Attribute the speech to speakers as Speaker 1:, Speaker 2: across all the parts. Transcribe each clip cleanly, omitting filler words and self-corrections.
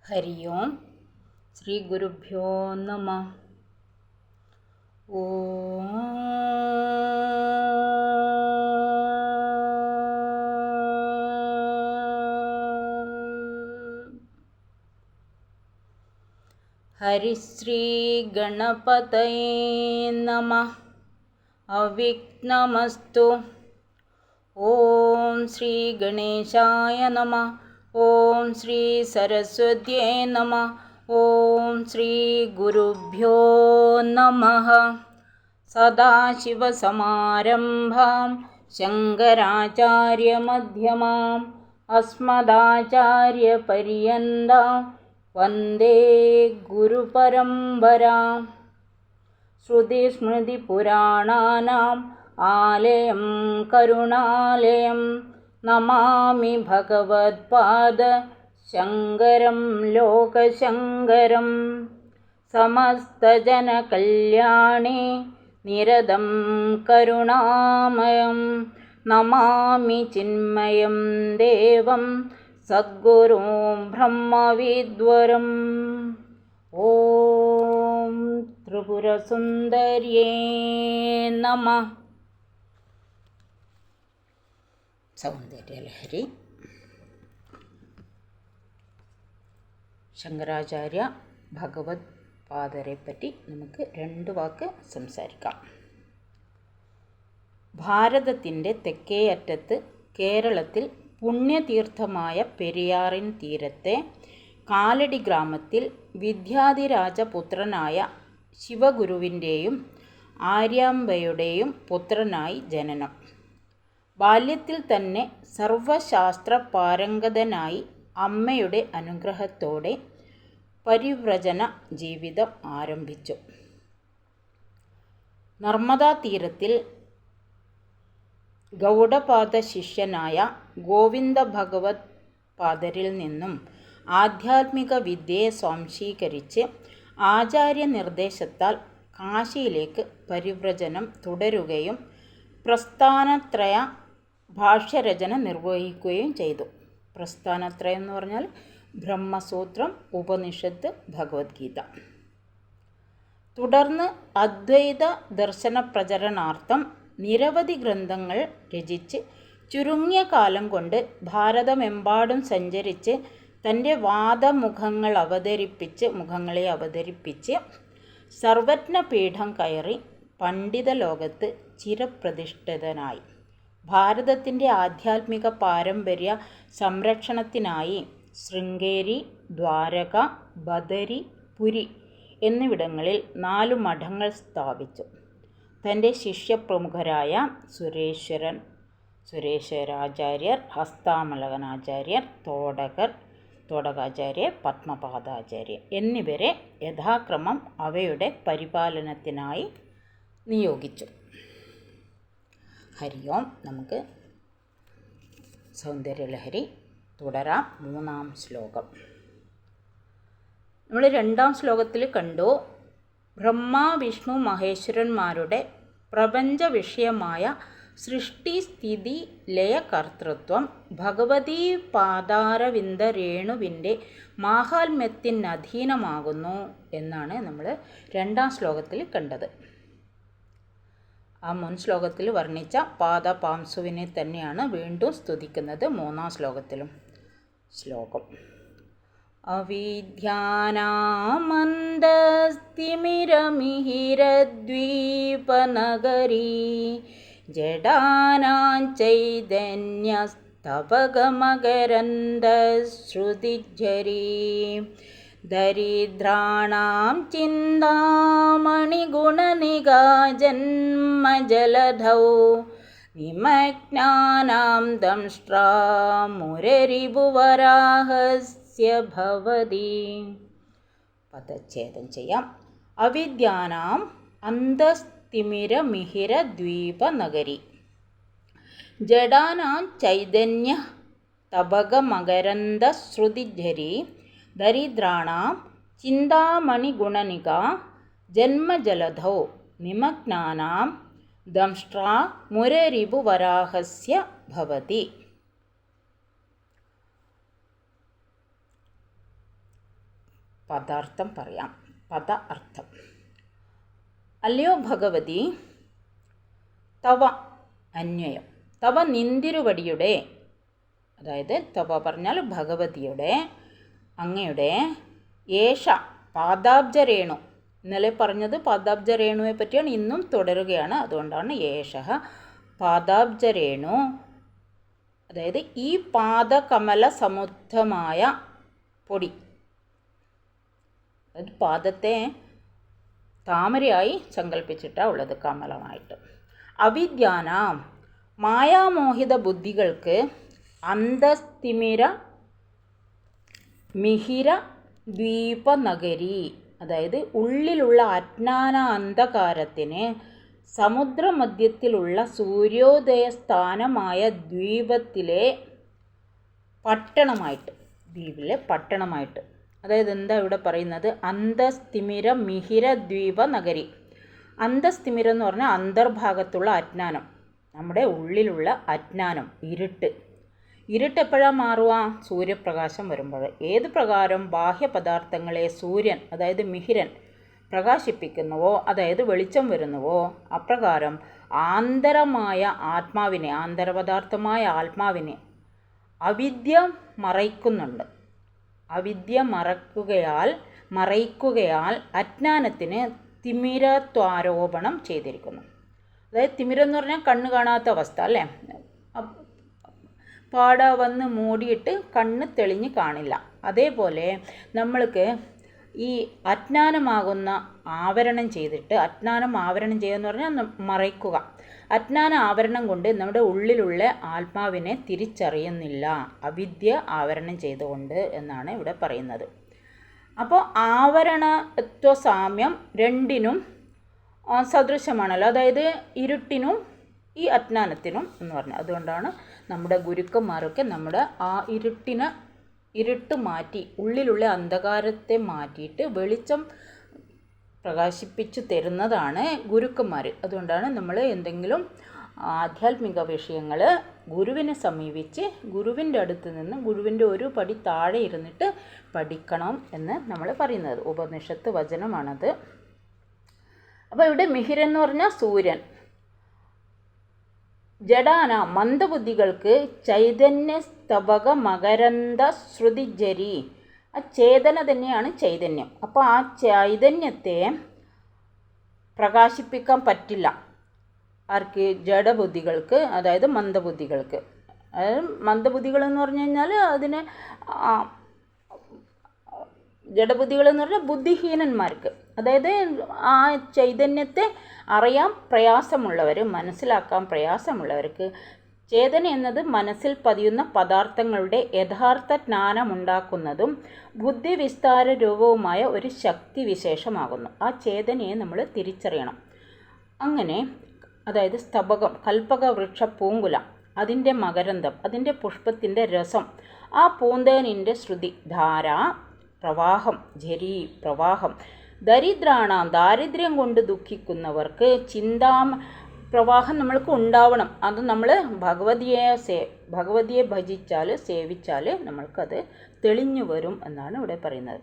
Speaker 1: ഹരി ഓം ശ്രീ ഗുരുഭ്യോ നമഃ. ഓം ഹരിശ്രീ ഗണപതയേ നമഃ. അവിഘ്നമസ്തു. ഓം ശ്രീ ഗണേശായ നമഃ. ഓം ശ്രീ സരസ്വത്യേ നമഃ. ഓം ശ്രീ ഗുരുഭ്യോ നമഃ. സദാശിവസമാരംഭാം ശങ്കരാചാര്യമധ്യമാം അസ്മദാചാര്യപര്യന്താം വന്ദേ ഗുരുപരമ്പരാം. ശ്രുതിസ്മൃതിപുരാണാനാം ആലയം കരുണാലയം നമാമി ഭഗവത്പാദ ശങ്കരം ലോകശങ്കരം. സമസ്തജനകല്യാണേ നിരതം കരുണാമയം നമാമി ചിന്മയം ദേവം സദ്ഗുരും ബ്രഹ്മവിദ്വരം. ഓം ത്രിപുരസുന്ദര്യേ നമഃ. സൗന്ദര്യലഹരി. ശങ്കരാചാര്യ ഭഗവത് പാദരെപ്പറ്റി നമുക്ക് രണ്ട് വാക്ക് സംസാരിക്കാം. ഭാരതത്തിൻ്റെ തെക്കേ അറ്റത്ത് കേരളത്തിൽ പുണ്യതീർത്ഥമായ പെരിയാറിൻ തീരത്തെ കാലടി ഗ്രാമത്തിൽ വിദ്യാധിരാജപുത്രനായ ശിവഗുരുവിൻ്റെയും ആര്യാംബയുടെയും പുത്രനായി ജനനം. ബാല്യത്തിൽ തന്നെ സർവശാസ്ത്ര പാരംഗതനായി അമ്മയുടെ അനുഗ്രഹത്തോടെ പരിവ്രജന ജീവിതം ആരംഭിച്ചു. നർമ്മദാ തീരത്തിൽ ഗൗഡപാദ ശിഷ്യനായ ഗോവിന്ദ ഭഗവത് പാദരിൽ നിന്നും ആധ്യാത്മിക വിദ്യയെ സ്വാംശീകരിച്ച് ആചാര്യ നിർദ്ദേശത്താൽ കാശിയിലേക്ക് പരിവ്രജനം തുടരുകയും പ്രസ്ഥാനത്രയ ഭാഷ്യരചന നിർവഹിക്കുകയും ചെയ്തു. പ്രസ്ഥാനത്രയം എന്ന് പറഞ്ഞാൽ ബ്രഹ്മസൂത്രം, ഉപനിഷത്ത്, ഭഗവത്ഗീത. തുടർന്ന് അദ്വൈത ദർശന പ്രചരണാർത്ഥം നിരവധി ഗ്രന്ഥങ്ങൾ രചിച്ച് ചുരുങ്ങിയ കാലം കൊണ്ട് ഭാരതമെമ്പാടും സഞ്ചരിച്ച് തൻ്റെ വാദമുഖങ്ങളെ അവതരിപ്പിച്ച് സർവജ്ഞപീഠം കയറി പണ്ഡിത ലോകത്ത് ചിരപ്രതിഷ്ഠിതനായി. ഭാരതത്തിൻ്റെ ആധ്യാത്മിക പാരമ്പര്യ സംരക്ഷണത്തിനായി ശൃംഗേരി, ദ്വാരക, ബദരി, പുരി എന്നിവിടങ്ങളിൽ 4 മഠങ്ങൾ സ്ഥാപിച്ചു. തൻ്റെ ശിഷ്യപ്രമുഖരായ സുരേശ്വരാചാര്യർ, ഹസ്താമലകനാചാര്യർ, തോടകാചാര്യർ, പത്മപാദാചാര്യർ എന്നിവരെ യഥാക്രമം അവയുടെ പരിപാലനത്തിനായി നിയോഗിച്ചു. ഹരി ഓം. നമുക്ക് സൗന്ദര്യലഹരി തുടരാം. 3-ാം ശ്ലോകം. നമ്മൾ 2-ാം ശ്ലോകത്തിൽ കണ്ടു, ബ്രഹ്മ വിഷ്ണു മഹേശ്വരന്മാരുടെ പ്രപഞ്ച വിഷയമായ സൃഷ്ടി സ്ഥിതി ലയ കർത്തൃത്വം ഭഗവതീ പാദാരവിന്ദ രേണുവിൻ്റെ മാഹാത്മ്യത്തിനധീനമാകുന്നു എന്നാണ് നമ്മൾ 2-ാം ശ്ലോകത്തിൽ കണ്ടത്. ആ മുൻ ശ്ലോകത്തിൽ വർണ്ണിച്ച പാദപാംസുവിനെ തന്നെയാണ് വീണ്ടും സ്തുതിക്കുന്നത് 3-ാം ശ്ലോകത്തിലും. ശ്ലോകം. അവിദ്യാനാമന്ദസ്തിമിരമിഹിരദ്വീപനഗരീ ജഡാനാം ചൈതന്യസ്തവകമകരന്ദശ്രുതിജ്ജരീ ദരിദ്രാണാം ചിന്താമണിഗുണനികാ ജന്മജലധൗ നിമഗ്നാനാം ദംഷ്ട്രാ മുരരിപുവരാഹസ്യ ഭവതി. പദച്ഛേദം ചെയ്യാം. അവിദ്യാനാം അന്തസ്തിമിരമിഹിരദ്വീപനഗരി ജഡാനാം ചൈതന്യ തബകമകരന്ദശ്രുതിജ്ജരീ ദരിദ്രാണാം ചിന്താമണിഗുണനികാ ജന്മജലധൗ നിമഗ്നാനാം ദംഷ്ട്രാ മുരരിപുവരാഹസ്യ ഭവതി. പദാർത്ഥം പറയാം. പദ അർത്ഥം. അല്ലയോ ഭഗവതി, തവ അന്വയം. തവ നിന്തിരുവടിയുടെ, അതായത് തവ പറഞ്ഞാൽ ഭഗവതിയുടെ, അങ്ങയുടെ ഏഷ പാദാബ്ജരേണു. ഇന്നലെ പറഞ്ഞത് പാദാബ്ജരേണുവെ പറ്റിയാണ്, ഇന്നും തുടരുകയാണ്. അതുകൊണ്ടാണ് ഏഷ പാദാബ്ജരേണു, അതായത് ഈ പാദകമല സമുദ്ധമായ പൊടി. അത് പാദത്തെ താമരയായി സങ്കല്പിച്ചിട്ടാണ് ഉള്ളത്, കമലമായിട്ട്. അവിദ്യാനാം മായാമോഹിത ബുദ്ധികൾക്ക് അന്തസ്തിമിര മിഹിര ദ്വീപനഗരി, അതായത് ഉള്ളിലുള്ള അജ്ഞാന അന്ധകാരത്തിന് സമുദ്രമധ്യത്തിലുള്ള സൂര്യോദയ സ്ഥാനമായ ദ്വീപത്തിലെ പട്ടണമായിട്ട്, ദ്വീപിലെ പട്ടണമായിട്ട്. അതായത് എന്താ ഇവിടെ പറയുന്നത്? അന്തസ്തിമിര മിഹിര ദ്വീപ നഗരി. അന്തസ്തിമിരം എന്ന് പറഞ്ഞാൽ അന്തർഭാഗത്തുള്ള അജ്ഞാനം, നമ്മുടെ ഉള്ളിലുള്ള അജ്ഞാനം, ഇരുട്ട്. ഇരുട്ട് എപ്പോഴാണ് മാറുക? സൂര്യപ്രകാശം വരുമ്പോൾ. ഏത് പ്രകാരം ബാഹ്യപദാർത്ഥങ്ങളെ സൂര്യൻ, അതായത് മിഹിരൻ പ്രകാശിപ്പിക്കുന്നുവോ, അതായത് വെളിച്ചം വരുന്നുവോ, അപ്രകാരം ആന്തരമായ ആത്മാവിനെ, ആന്തരപദാർത്ഥമായ ആത്മാവിനെ അവിദ്യ മറയ്ക്കുന്നുണ്ട്. അവിദ്യ മറയ്ക്കുകയാൽ അജ്ഞാനത്തിന് തിമിരത്വാരോപണം ചെയ്തിരിക്കുന്നു. അതായത് തിമിരം എന്ന് പറഞ്ഞാൽ കണ്ണ് കാണാത്ത അവസ്ഥ അല്ലേ? പാട വന്ന് മൂടിയിട്ട് കണ്ണ് തെളിഞ്ഞ് കാണില്ല. അതേപോലെ നമ്മൾക്ക് ഈ അജ്ഞാനമാകുന്ന ആവരണം ചെയ്തിട്ട്, അജ്ഞാനം ആവരണം ചെയ്യുക പറഞ്ഞാൽ മറയ്ക്കുക. അജ്ഞാന ആവരണം കൊണ്ട് നമ്മുടെ ഉള്ളിലുള്ള ആത്മാവിനെ തിരിച്ചറിയുന്നില്ല, അവിദ്യ ആവരണം ചെയ്തുകൊണ്ട് എന്നാണ് ഇവിടെ പറയുന്നത്. അപ്പോൾ ആവരണത്വ സാമ്യം രണ്ടിനും സദൃശമാണല്ലോ, അതായത് ഇരുട്ടിനും ഈ അജ്ഞാനത്തിനും എന്ന് പറഞ്ഞാൽ. അതുകൊണ്ടാണ് നമ്മുടെ ഗുരുക്കന്മാരൊക്കെ നമ്മുടെ ആ ഇരുട്ട് മാറ്റി, ഉള്ളിലുള്ള അന്ധകാരത്തെ മാറ്റിയിട്ട് വെളിച്ചം പ്രകാശിപ്പിച്ചു തരുന്നതാണ് ഗുരുക്കന്മാർ. അതുകൊണ്ടാണ് നമ്മൾ എന്തെങ്കിലും ആധ്യാത്മിക വിഷയങ്ങൾ ഗുരുവിനെ സമീപിച്ച് ഗുരുവിൻ്റെ അടുത്ത് നിന്ന് ഗുരുവിൻ്റെ ഒരു പടി താഴെ ഇരുന്നിട്ട് പഠിക്കണം എന്ന് നമ്മൾ പറയുന്നത്. ഉപനിഷത്ത് വചനമാണത്. അപ്പോൾ ഇവിടെ മിഹിരൻ എന്ന് പറഞ്ഞാൽ സൂര്യൻ. ജഡാന മന്ദബുദ്ധികൾക്ക് ചൈതന്യ സ്തബക മകരന്ദ ശ്രുതിജരി. ആ ചേതന തന്നെയാണ് ചൈതന്യം. അപ്പോൾ ആ ചൈതന്യത്തെ പ്രകാശിപ്പിക്കാൻ പറ്റില്ല ആർക്ക്? ജഡബുദ്ധികൾക്ക്, അതായത് മന്ദബുദ്ധികൾക്ക്. അതായത് മന്ദബുദ്ധികൾ എന്ന് പറഞ്ഞു കഴിഞ്ഞാൽ അതിനെ ജഡബുദ്ധികളെന്ന് പറഞ്ഞാൽ ബുദ്ധിഹീനന്മാർക്ക്, അതായത് ആ ചൈതന്യത്തെ അറിയാൻ പ്രയാസമുള്ളവർ, മനസ്സിലാക്കാൻ പ്രയാസമുള്ളവർക്ക്. ചേതന എന്നത് മനസ്സിൽ പതിയുന്ന പദാർത്ഥങ്ങളുടെ യഥാർത്ഥ ജ്ഞാനമുണ്ടാക്കുന്നതും ബുദ്ധിവിസ്താര രൂപവുമായ ഒരു ശക്തി വിശേഷമാകുന്നു. ആ ചേതനയെ നമ്മൾ തിരിച്ചറിയണം. അങ്ങനെ അതായത് സ്തബകം, കൽപ്പക വൃക്ഷ പൂങ്കുല, അതിൻ്റെ മകരന്തം, അതിൻ്റെ പുഷ്പത്തിൻ്റെ രസം, ആ പൂന്തേനിൻ്റെ ശ്രുതി, ധാര, പ്രവാഹം, ജരി പ്രവാഹം. ദരിദ്രാണാം ദാരിദ്ര്യം കൊണ്ട് ദുഃഖിക്കുന്നവർക്ക് പ്രവാഹം നമ്മൾക്ക് ഉണ്ടാവണം. അത് നമ്മൾ ഭഗവതിയെ ഭജിച്ചാൽ, സേവിച്ചാൽ നമ്മൾക്കത് തെളിഞ്ഞു വരും എന്നാണ് ഇവിടെ പറയുന്നത്.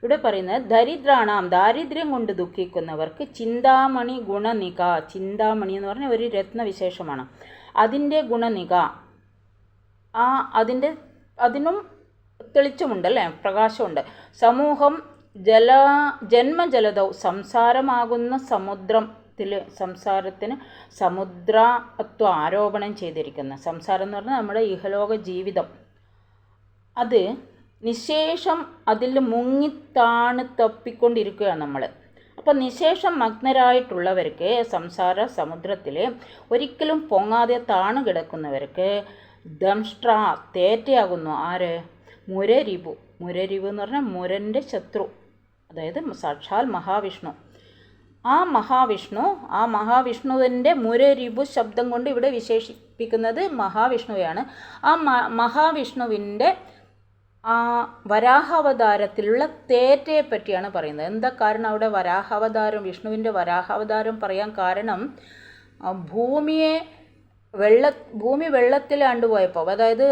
Speaker 1: ഇവിടെ പറയുന്നത് ദരിദ്രാണാം ദാരിദ്ര്യം കൊണ്ട് ദുഃഖിക്കുന്നവർക്ക് ചിന്താമണി ഗുണനിക. ചിന്താമണി എന്ന് പറഞ്ഞാൽ ഒരു രത്നവിശേഷമാണ്. അതിൻ്റെ ഗുണനിക, അതിനും തെളിച്ചമുണ്ടല്ലേ, പ്രകാശമുണ്ട്. സമൂഹം ജന്മജലതൗ, സംസാരമാകുന്ന സംസാരത്തിന് സമുദ്രത്വ ആരോപണം ചെയ്തിരിക്കുന്ന സംസാരം എന്ന് പറഞ്ഞാൽ നമ്മുടെ ഇഹലോക ജീവിതം. അത് നിശേഷം അതിൽ മുങ്ങിത്താണ് തപ്പിക്കൊണ്ടിരിക്കുകയാണ് നമ്മൾ. അപ്പോൾ നിശേഷം മഗ്നരായിട്ടുള്ളവർക്ക്, സംസാര സമുദ്രത്തിൽ ഒരിക്കലും പൊങ്ങാതെ താണു കിടക്കുന്നവർക്ക് ദംഷ്ട്ര തേറ്റയാകുന്നു. ആര്? മുരരിപു. മുരരിപു എന്ന് പറഞ്ഞാൽ മുരൻ്റെ ശത്രു, അതായത് സാക്ഷാൽ മഹാവിഷ്ണു. ആ മഹാവിഷ്ണുവിൻ്റെ മുരരിപു ശബ്ദം കൊണ്ട് ഇവിടെ വിശേഷിപ്പിക്കുന്നത് മഹാവിഷ്ണുവെയാണ്. ആ മഹാവിഷ്ണുവിൻ്റെ വരാഹാവതാരത്തിലുള്ള തേറ്റയെ പറ്റിയാണ് പറയുന്നത്. എന്താ കാരണം അവിടെ വരാഹാവതാരം, വിഷ്ണുവിൻ്റെ വരാഹാവതാരം പറയാൻ കാരണം, ഭൂമി വെള്ളത്തിൽ ആണ്ടുപോയപ്പോൾ, അതായത്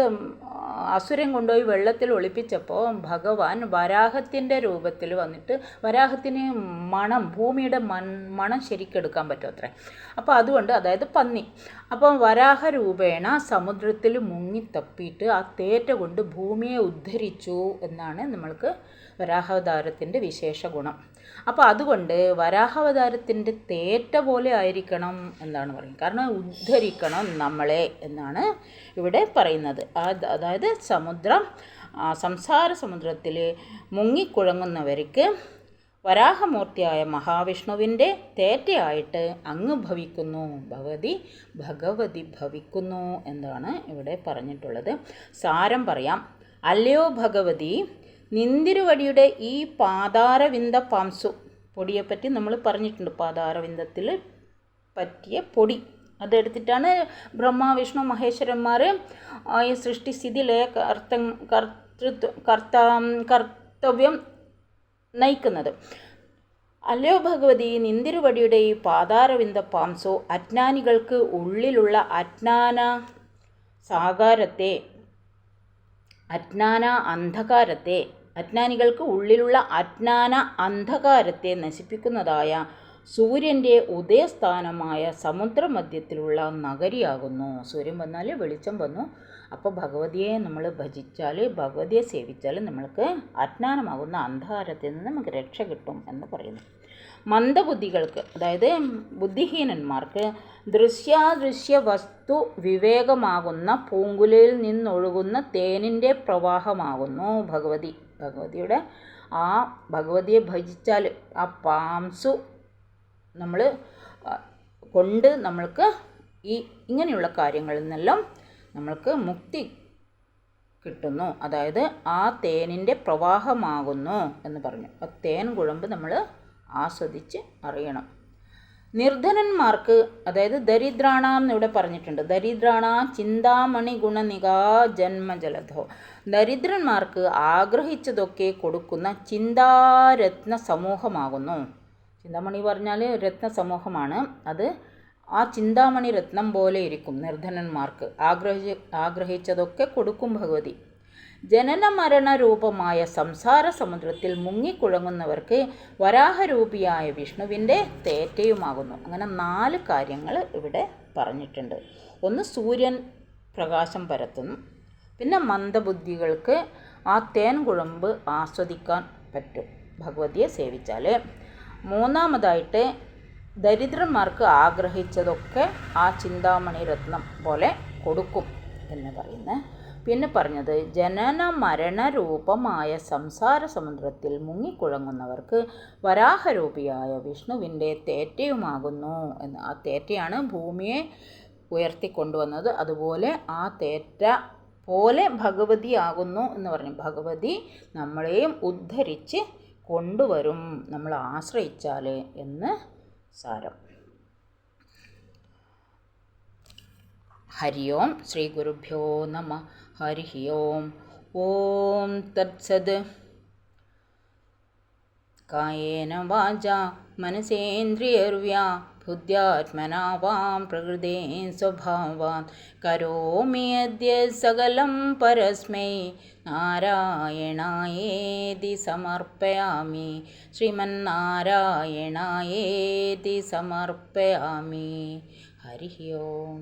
Speaker 1: അസുരൻ കൊണ്ടുപോയി വെള്ളത്തിൽ ഒളിപ്പിച്ചപ്പോൾ ഭഗവാൻ വരാഹത്തിൻ്റെ രൂപത്തിൽ വന്നിട്ട്, വരാഹത്തിന് ഭൂമിയുടെ മണം ശരിക്കെടുക്കാൻ പറ്റും അത്രേ. അപ്പോൾ അതുകൊണ്ട്, അതായത് പന്നി, അപ്പം വരാഹ രൂപേണ സമുദ്രത്തിൽ മുങ്ങി തപ്പിയിട്ട് ആ തേറ്റ കൊണ്ട് ഭൂമിയെ ഉദ്ധരിച്ചു എന്നാണ് നമ്മൾക്ക് വരാഹാവതാരത്തിൻ്റെ വിശേഷ ഗുണം. അപ്പോൾ അതുകൊണ്ട് വരാഹാവതാരത്തിൻ്റെ തേറ്റ പോലെ ആയിരിക്കണം എന്നാണ് പറയുന്നത്. കാരണം ഉദ്ധരിക്കണം നമ്മളെ എന്നാണ് ഇവിടെ പറയുന്നത്. അതായത് സംസാര സമുദ്രത്തിൽ മുങ്ങിക്കുഴങ്ങുന്നവർക്ക് വരാഹമൂർത്തിയായ മഹാവിഷ്ണുവിൻ്റെ തേറ്റയായിട്ട് അങ്ങ് ഭവിക്കുന്നു, ഭഗവതി ഭവിക്കുന്നു എന്നാണ് ഇവിടെ പറഞ്ഞിട്ടുള്ളത്. സാരം പറയാം. അല്ലയോ ഭഗവതി, നിന്തിരുവടിയുടെ ഈ പാതാരവിന്ദ പാംസു, പൊടിയെപ്പറ്റി നമ്മൾ പറഞ്ഞിട്ടുണ്ട്. പാതാരവിന്ദത്തിൽ പറ്റിയ പൊടി അതെടുത്തിട്ടാണ് ബ്രഹ്മ വിഷ്ണു മഹേശ്വരന്മാർ ഈ സൃഷ്ടിസ്ഥിതിയിലെ കർത്തവ്യം നയിക്കുന്നത്. അല്ലയോ ഭഗവതി, നിന്തിരുവടിയുടെ ഈ പാതാരവിന്ദ പാംസോ അജ്ഞാനികൾക്ക് ഉള്ളിലുള്ള അജ്ഞാനികൾക്ക് ഉള്ളിലുള്ള അജ്ഞാന അന്ധകാരത്തെ നശിപ്പിക്കുന്നതായ സൂര്യൻ്റെ ഉദയസ്ഥാനമായ സമുദ്രമധ്യത്തിലുള്ള നഗരിയാകുന്നു. സൂര്യൻ വന്നാൽ വെളിച്ചം വന്നു. അപ്പോൾ ഭഗവതിയെ നമ്മൾ ഭജിച്ചാൽ, ഭഗവതിയെ സേവിച്ചാൽ നമ്മൾക്ക് അജ്ഞാനമാകുന്ന അന്ധകാരത്തിൽ നിന്ന് നമുക്ക് രക്ഷ കിട്ടും എന്ന് പറയുന്നു. മന്ദബുദ്ധികൾക്ക്, അതായത് ബുദ്ധിഹീനന്മാർക്ക് ദൃശ്യാദൃശ്യ വസ്തു വിവേകമാകുന്ന പൂങ്കുലയിൽ നിന്നൊഴുകുന്ന തേനിൻ്റെ പ്രവാഹമാകുന്നു ഭഗവതി. ഭഗവതിയെ ഭജിച്ചാൽ ആ പാംസു നമ്മൾ കൊണ്ട് നമ്മൾക്ക് ഇങ്ങനെയുള്ള കാര്യങ്ങളിൽ നിന്നെല്ലാം നമ്മൾക്ക് മുക്തി കിട്ടുന്നു. അതായത് ആ തേനിൻ്റെ പ്രവാഹമാകുന്നു എന്ന് പറഞ്ഞു. ആ തേൻ കുഴമ്പ് നമ്മൾ ആസ്വദിച്ച് അറിയണം. നിർധനന്മാർക്ക്, അതായത് ദരിദ്രാണാം എന്നിവിടെ പറഞ്ഞിട്ടുണ്ട്. ദരിദ്രാണാം ചിന്താമണി ഗുണനികാ ജന്മജലധോ. ദരിദ്രന്മാർക്ക് ആഗ്രഹിച്ചതൊക്കെ കൊടുക്കുന്ന ചിന്താരത്ന സമൂഹമാകുന്നു. ചിന്താമണി പറഞ്ഞാൽ രത്നസമൂഹമാണ്. അത് ആ ചിന്താമണി രത്നം പോലെ ഇരിക്കും നിർധനന്മാർക്ക്. ആഗ്രഹിച്ചതൊക്കെ കൊടുക്കും ഭഗവതി. ജനന മരണ രൂപമായ സംസാര സമുദ്രത്തിൽ മുങ്ങിക്കുഴങ്ങുന്നവർക്ക് വരാഹരൂപിയായ വിഷ്ണുവിൻ്റെ തേറ്റയുമാകുന്നു. അങ്ങനെ 4 കാര്യങ്ങൾ ഇവിടെ പറഞ്ഞിട്ടുണ്ട്. ഒന്ന്, സൂര്യൻ പ്രകാശം പരത്തുന്നു. പിന്നെ മന്ദബുദ്ധികൾക്ക് ആ തേൻ കുഴമ്പ് ആസ്വദിക്കാൻ പറ്റും ഭഗവതിയെ സേവിച്ചാൽ. മൂന്നാമതായിട്ട് ദരിദ്രന്മാർക്ക് ആഗ്രഹിച്ചതൊക്കെ ആ ചിന്താമണി രത്നം പോലെ കൊടുക്കും എന്ന് പറയുന്നത്. പിന്നെ പറഞ്ഞത് ജനന മരണ രൂപമായ സംസാര സമുദ്രത്തിൽ മുങ്ങിക്കുഴങ്ങുന്നവർക്ക് വരാഹരൂപിയായ വിഷ്ണുവിൻ്റെ തേറ്റയുമാകുന്നു എന്ന്. ആ തേറ്റയാണ് ഭൂമിയെ ഉയർത്തിക്കൊണ്ടുവന്നത്. അതുപോലെ ആ തേറ്റ പോലെ ഭഗവതിയാകുന്നു എന്ന് പറഞ്ഞു. ഭഗവതി നമ്മളെയും ഉദ്ധരിച്ച് കൊണ്ടുവരും നമ്മൾ ആശ്രയിച്ചാൽ എന്ന് സാരം. ഹരി ഓം. ശ്രീ ഗുരുഭ്യോ നമഃ. ഹരി ഓം. ഓം തത്സത്. കായേന വാചാ മനസേന്ദ്രിയർവ്യാ ബുദ്ധ്യാത്മനാ വാം പ്രകൃതേ സ്വഭാവാത് കരോമി അദ്യ സകലം പരസ്മൈ നാരായണായേതി സമർപ്പയാമി. ശ്രീമന്നാരായണായേതി സമർപ്പയാമി. ഹരി ഓം.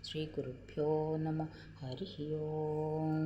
Speaker 1: ശ്രീ ഗുരുഭ്യോ നമഃ. ഹരി ഓം.